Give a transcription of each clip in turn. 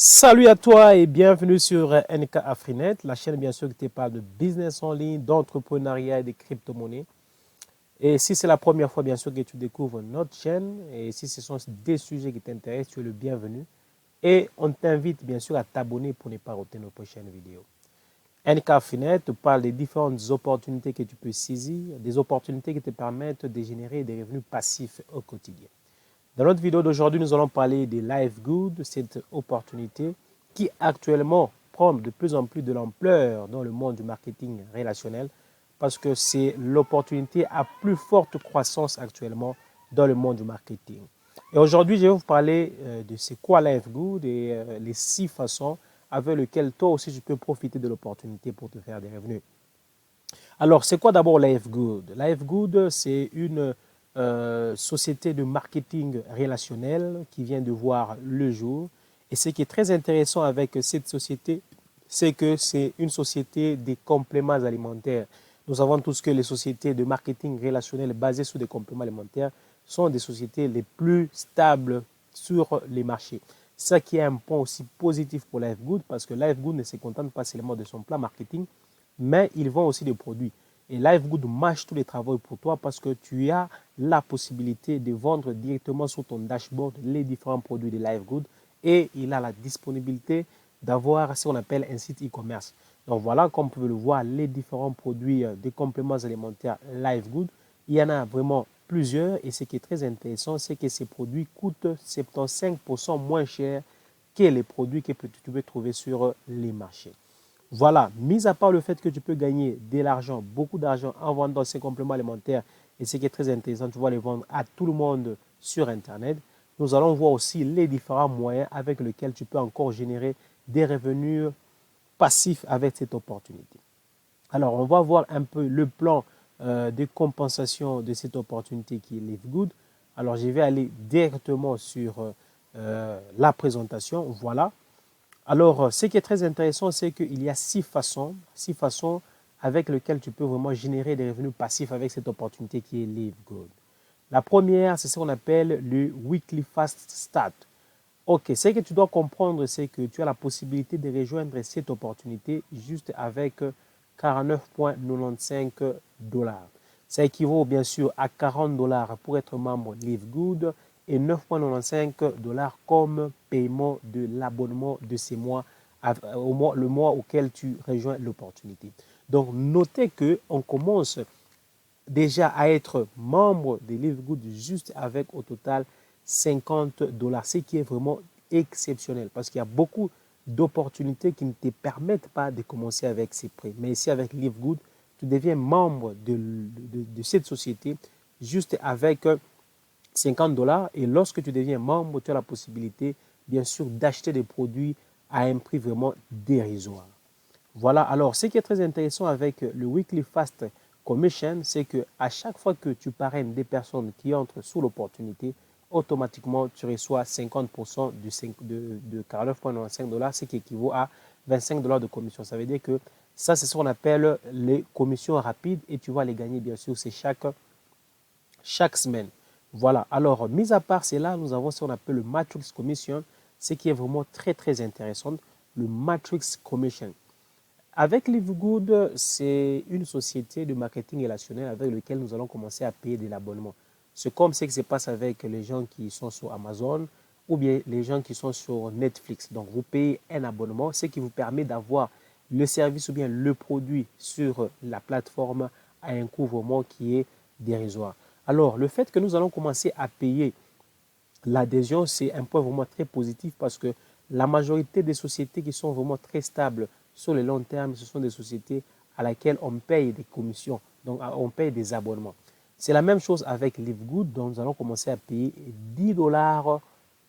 Salut à toi et bienvenue sur NK Afrinet, la chaîne bien sûr qui te parle de business en ligne, d'entrepreneuriat et de crypto-monnaies. Et si c'est la première fois bien sûr que tu découvres notre chaîne et si ce sont des sujets qui t'intéressent, tu es le bienvenu. Et on t'invite bien sûr à t'abonner pour ne pas rater nos prochaines vidéos. NK Afrinet te parle des différentes opportunités que tu peux saisir, des opportunités qui te permettent de générer des revenus passifs au quotidien. Dans notre vidéo d'aujourd'hui, nous allons parler de LiveGood, cette opportunité qui actuellement prend de plus en plus de l'ampleur dans le monde du marketing relationnel parce que c'est l'opportunité à plus forte croissance actuellement dans le monde du marketing. Et aujourd'hui, je vais vous parler de c'est quoi LiveGood et les 6 façons avec lesquelles toi aussi tu peux profiter de l'opportunité pour te faire des revenus. Alors, c'est quoi d'abord LiveGood? LiveGood, c'est une société de marketing relationnel qui vient de voir le jour. Et ce qui est très intéressant avec cette société, c'est que c'est une société des compléments alimentaires. Nous savons tous que les sociétés de marketing relationnel basées sur des compléments alimentaires sont des sociétés les plus stables sur les marchés. Ça qui est un point aussi positif pour LiveGood parce que LiveGood ne se contente pas seulement de son plan marketing, mais ils vendent aussi des produits. Et LiveGood mâche tous les travaux pour toi parce que tu as la possibilité de vendre directement sur ton dashboard les différents produits de LiveGood et il a la disponibilité d'avoir ce qu'on appelle un site e-commerce. Donc voilà, comme vous pouvez le voir, les différents produits des compléments alimentaires LiveGood, il y en a vraiment plusieurs et ce qui est très intéressant, c'est que ces produits coûtent 75% moins cher que les produits que tu peux trouver sur les marchés. Voilà, mis à part le fait que tu peux gagner de l'argent, beaucoup d'argent en vendant ces compléments alimentaires, et ce qui est très intéressant, tu vas les vendre à tout le monde sur Internet, nous allons voir aussi les différents moyens avec lesquels tu peux encore générer des revenus passifs avec cette opportunité. Alors, on va voir un peu le plan de compensation de cette opportunité qui est LiveGood. Alors, je vais aller directement sur la présentation. Voilà. Alors, ce qui est très intéressant, c'est qu'il y a six façons avec lesquelles tu peux vraiment générer des revenus passifs avec cette opportunité qui est LiveGood. La première, c'est ce qu'on appelle le Weekly Fast Start. Ok, ce que tu dois comprendre, c'est que tu as la possibilité de rejoindre cette opportunité juste avec 49,95 $. Ça équivaut bien sûr à 40 $ pour être membre LiveGood et 9,95 $ comme paiement de l'abonnement de ces mois, le mois auquel tu rejoins l'opportunité. Donc, notez qu'on commence déjà à être membre de LiveGood juste avec au total 50 $, ce qui est vraiment exceptionnel parce qu'il y a beaucoup d'opportunités qui ne te permettent pas de commencer avec ces prix. Mais ici, avec LiveGood, tu deviens membre de cette société juste avec 50 $ et lorsque tu deviens membre, tu as la possibilité, bien sûr, d'acheter des produits à un prix vraiment dérisoire. Voilà, alors ce qui est très intéressant avec le Weekly Fast Commission, c'est qu'à chaque fois que tu parraines des personnes qui entrent sous l'opportunité, automatiquement tu reçois 50% de 49,95 $, ce qui équivaut à 25 $ de commission. Ça veut dire que ça, c'est ce qu'on appelle les commissions rapides et tu vas les gagner, bien sûr, c'est chaque semaine. Voilà, alors, mis à part cela, nous avons ce qu'on appelle le Matrix Commission, ce qui est vraiment très, très intéressant, le Matrix Commission. Avec LiveGood, c'est une société de marketing relationnel avec laquelle nous allons commencer à payer de l'abonnement. C'est comme ce qui se passe avec les gens qui sont sur Amazon ou bien les gens qui sont sur Netflix. Donc, vous payez un abonnement, ce qui vous permet d'avoir le service ou bien le produit sur la plateforme à un coût vraiment qui est dérisoire. Alors, le fait que nous allons commencer à payer l'adhésion, c'est un point vraiment très positif parce que la majorité des sociétés qui sont vraiment très stables sur le long terme, ce sont des sociétés à laquelle on paye des commissions, donc on paye des abonnements. C'est la même chose avec LiveGood, dont nous allons commencer à payer 10 $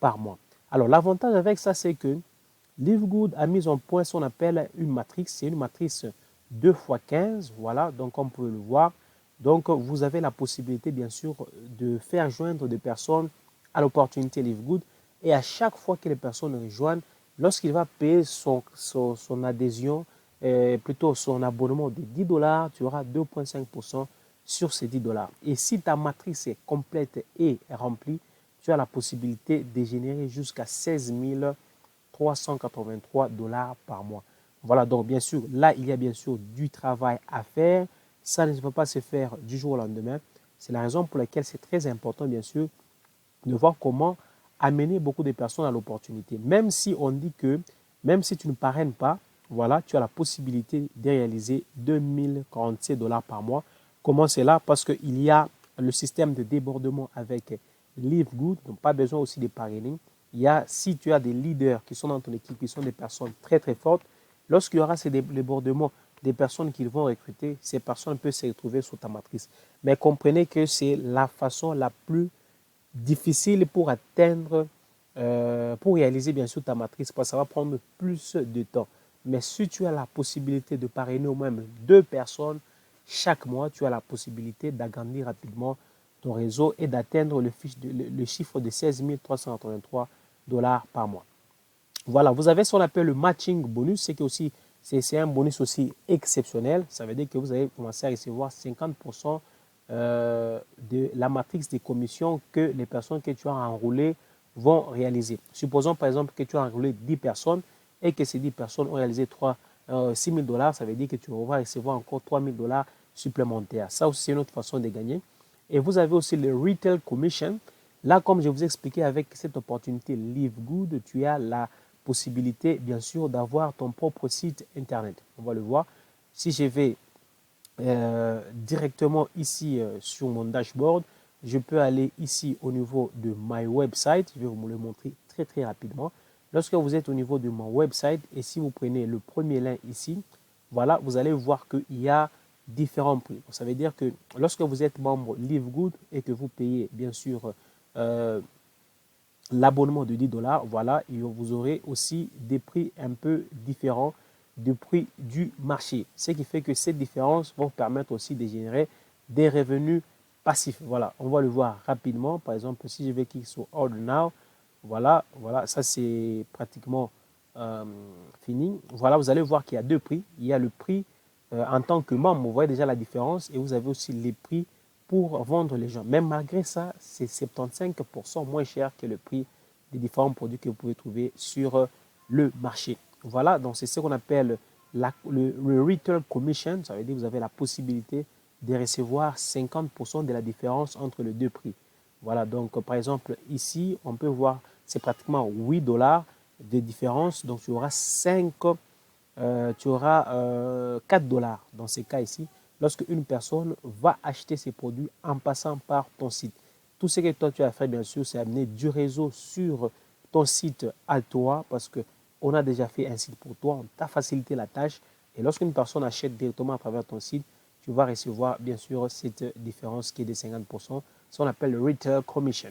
par mois. Alors l'avantage avec ça, c'est que LiveGood a mis en point ce qu'on appelle une matrice. C'est une matrice 2x15, voilà, donc comme vous pouvez le voir. Donc vous avez la possibilité, bien sûr, de faire joindre des personnes à l'opportunité LiveGood. Et à chaque fois que les personnes rejoignent, lorsqu'il va payer son adhésion, plutôt son abonnement de 10 $, tu auras 2,5% sur ces 10 $. Et si ta matrice est complète et remplie, tu as la possibilité de générer jusqu'à 16 000 $383 par mois. Voilà, donc bien sûr, là, il y a bien sûr du travail à faire. Ça ne peut pas se faire du jour au lendemain. C'est la raison pour laquelle c'est très important, bien sûr, de voir comment amener beaucoup de personnes à l'opportunité. Même si on dit que, même si tu ne parraines pas, voilà, tu as la possibilité de réaliser $2047 par mois. Comment c'est là? Parce qu'il y a le système de débordement avec Live Good, donc pas besoin aussi de parrainer. Il y a, si tu as des leaders qui sont dans ton équipe, qui sont des personnes très très fortes, lorsqu'il y aura ces débordements des personnes qu'ils vont recruter, ces personnes peuvent se retrouver sur ta matrice. Mais comprenez que c'est la façon la plus difficile pour atteindre, pour réaliser bien sûr ta matrice, parce que ça va prendre plus de temps. Mais si tu as la possibilité de parrainer au moins 2 personnes chaque mois, tu as la possibilité d'agrandir rapidement ton réseau et d'atteindre le chiffre de $16 383 par mois. Voilà, vous avez ce qu'on appelle le matching bonus, c'est un bonus aussi exceptionnel. Ça veut dire que vous allez commencer à recevoir 50% de la matrice des commissions que les personnes que tu as enrôlées vont réaliser. Supposons par exemple que tu as enrôlé 10 personnes et que ces 10 personnes ont réalisé $6 000, ça veut dire que tu vas recevoir encore $3 000 supplémentaires. Ça aussi, c'est une autre façon de gagner. Et vous avez aussi le Retail Commission. Là, comme je vous ai expliqué, avec cette opportunité Live Good, tu as la possibilité, bien sûr, d'avoir ton propre site Internet. On va le voir. Si je vais directement ici sur mon dashboard, je peux aller ici au niveau de My Website. Je vais vous le montrer très très rapidement. Lorsque vous êtes au niveau de mon website et si vous prenez le premier lien ici, voilà, vous allez voir qu'il y a différents prix. Ça veut dire que lorsque vous êtes membre Live Good et que vous payez bien sûr l'abonnement de $10, voilà, et vous aurez aussi des prix un peu différents du prix du marché. Ce qui fait que ces différences vont permettre aussi de générer des revenus passifs. Voilà, on va le voir rapidement. Par exemple, si je vais cliquer sur Order Now, voilà, ça c'est pratiquement fini. Voilà, vous allez voir qu'il y a 2 prix. Il y a le prix en tant que membre, vous voyez déjà la différence, et vous avez aussi les prix pour vendre les gens. Même malgré ça, c'est 75% moins cher que le prix des différents produits que vous pouvez trouver sur le marché. Voilà, donc c'est ce qu'on appelle le Retail Commission. Ça veut dire que vous avez la possibilité de recevoir 50% de la différence entre les 2 prix. Voilà, donc par exemple, ici, on peut voir, c'est pratiquement $8 de différence. Donc, tu auras $4 dans ces cas ici, lorsque une personne va acheter ses produits en passant par ton site. Tout ce que toi tu as fait, bien sûr, c'est amener du réseau sur ton site à toi, parce qu'on a déjà fait un site pour toi, on t'a facilité la tâche. Et lorsqu'une personne achète directement à travers ton site, tu vas recevoir bien sûr cette différence qui est de 50%, ce qu'on appelle le Retail Commission.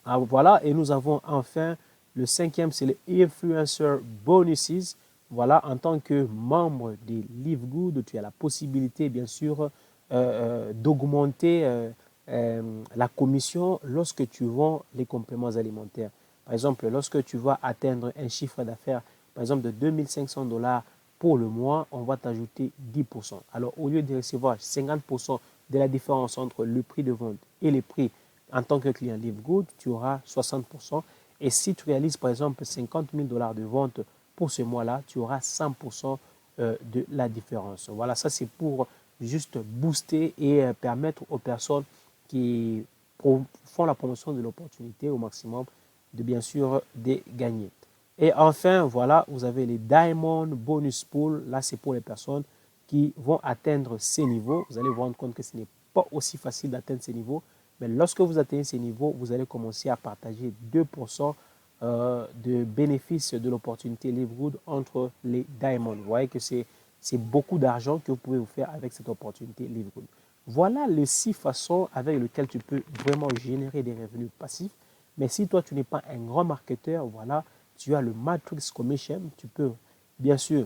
Alors, voilà, et nous avons enfin le 5e, c'est le Influencer Bonuses. Voilà, en tant que membre de Live Good, tu as la possibilité, bien sûr, d'augmenter la commission lorsque tu vends les compléments alimentaires. Par exemple, lorsque tu vas atteindre un chiffre d'affaires, par exemple, de $2500 pour le mois, on va t'ajouter 10%. Alors, au lieu de recevoir 50% de la différence entre le prix de vente et les prix en tant que client Live Good, tu auras 60%. Et si tu réalises, par exemple, $50 000 de vente pour ce mois-là, tu auras 100% de la différence. Voilà, ça c'est pour juste booster et permettre aux personnes qui font la promotion de l'opportunité au maximum de bien sûr de gagner. Et enfin, voilà, vous avez les Diamond Bonus Pool. Là, c'est pour les personnes qui vont atteindre ces niveaux. Vous allez vous rendre compte que ce n'est pas aussi facile d'atteindre ces niveaux. Mais lorsque vous atteignez ces niveaux, vous allez commencer à partager 2% de bénéfices de l'opportunité Live Good entre les Diamonds. Vous voyez que c'est beaucoup d'argent que vous pouvez vous faire avec cette opportunité Live Good. Voilà les 6 façons avec lesquelles tu peux vraiment générer des revenus passifs. Mais si toi, tu n'es pas un grand marketeur, voilà, tu as le Matrix Commission. Tu peux, bien sûr,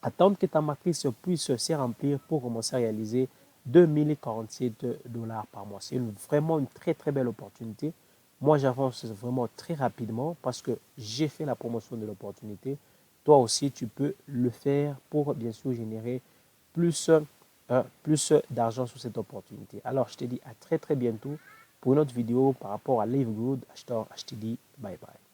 attendre que ta matrice puisse se remplir pour commencer à réaliser $2047 par mois. C'est vraiment une très très belle opportunité. Moi, j'avance vraiment très rapidement parce que j'ai fait la promotion de l'opportunité. Toi aussi, tu peux le faire pour bien sûr générer plus, plus d'argent sur cette opportunité. Alors, je te dis à très très bientôt pour une autre vidéo par rapport à Live Good. Je te dis bye bye.